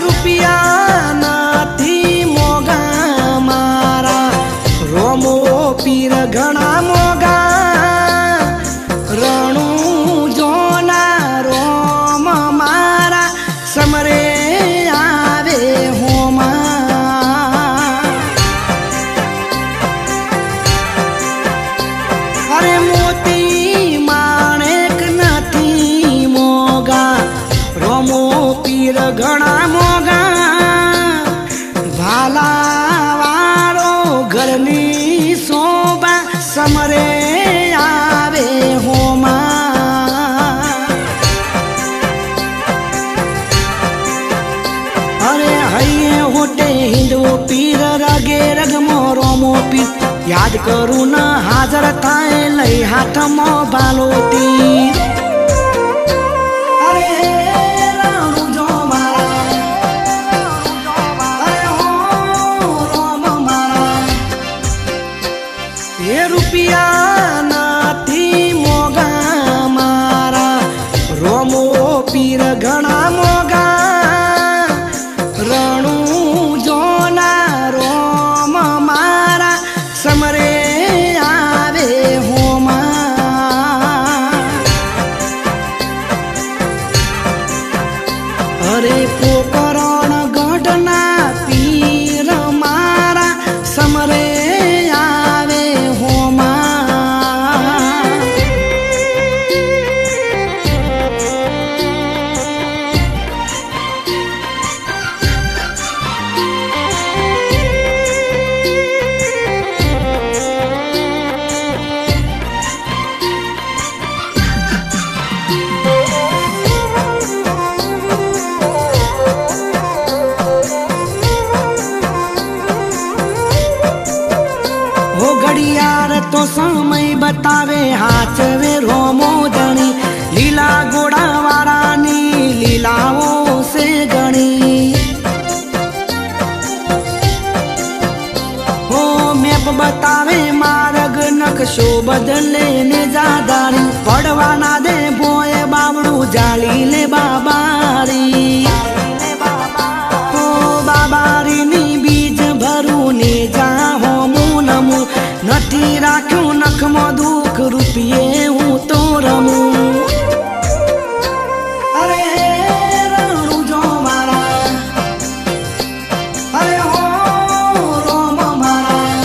રૂપિયા નથી મોગા મારા રોમો પીર ઘણા મોગા રણું જોના રોમ મારા સમરે આવે હોમા અરે મોતી માણેક નથી મોગા રોમો પીર ઘણા મોગા ભાલા વાળો ઘરની શોભા સમરે આવે હોમા અરે હૈયે હોટે હિંદવો પીર રગે રગમો રોમો પીર યાદ કરું ન હાજર થાય લઈ હાથમાં ભાલો તીર રૂપિયા નથી મોગા મારા રોમો પીર ઘણા મોગા રણું જોના રોમ મારા સમરે આવે હોમા અરે પોકરણ ગઢના પીર મારા સમરે ઘડિયાળ તો સમય બતાવે હાચવે રોમો ધણી લીલા ઘોડા વાળાની લીલાઓ સે ગણી હો મેપ બતાવે માર્ગ નકશો બદલે ને જાદારી પડવાના દે ભોય બાવડું જાળી લે બાબારી હો બાબારીની બીજ ભરું ને જા હોમું નમું નથી રાખ્યું નખમાં દુઃખ રૂપિયે હું તો રમું અરે રણું જો મારા અરે હો રોમ મારા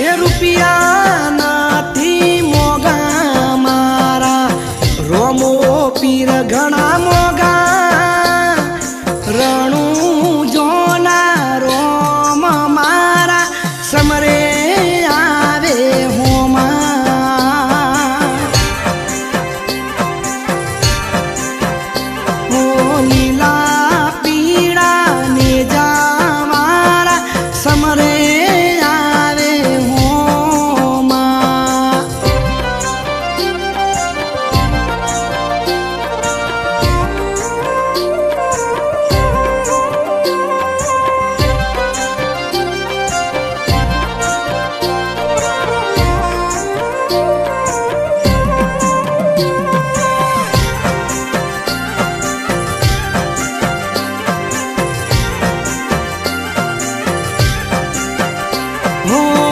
એ રૂપિયા નથી મોગા મારા રોમો પીર ઘણા મોગા રણું જોના રોમ મારા સમરે આવે હોમા ઓ લીલા પીળા ને જા મારા સમરે આવે હોમા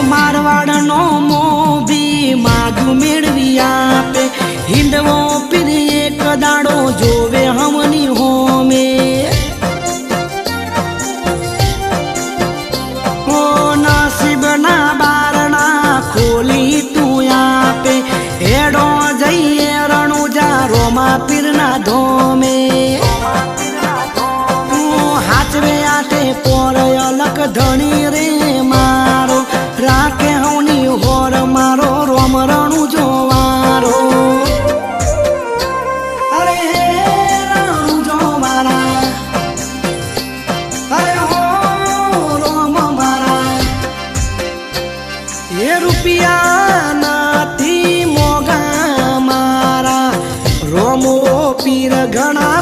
મારવાડનો મોભી માગું મેળવી આપે હિંદવો પીર એક દાડો જોવે હમની હોમે હો નસીબના બારણા ખોલી તું આપે હેડો જઈએ રણુજા રોમા પીરના ધોમે હાચવે આટે પોર અલક ધણી રે મારો રાખે હવની હોર મારો રોમ રણું જોવારો અરે રણું જો મારા અરે હો રોમ મારા એ રૂપિયા નથી મોગા મારા રોમો પીર ઘણા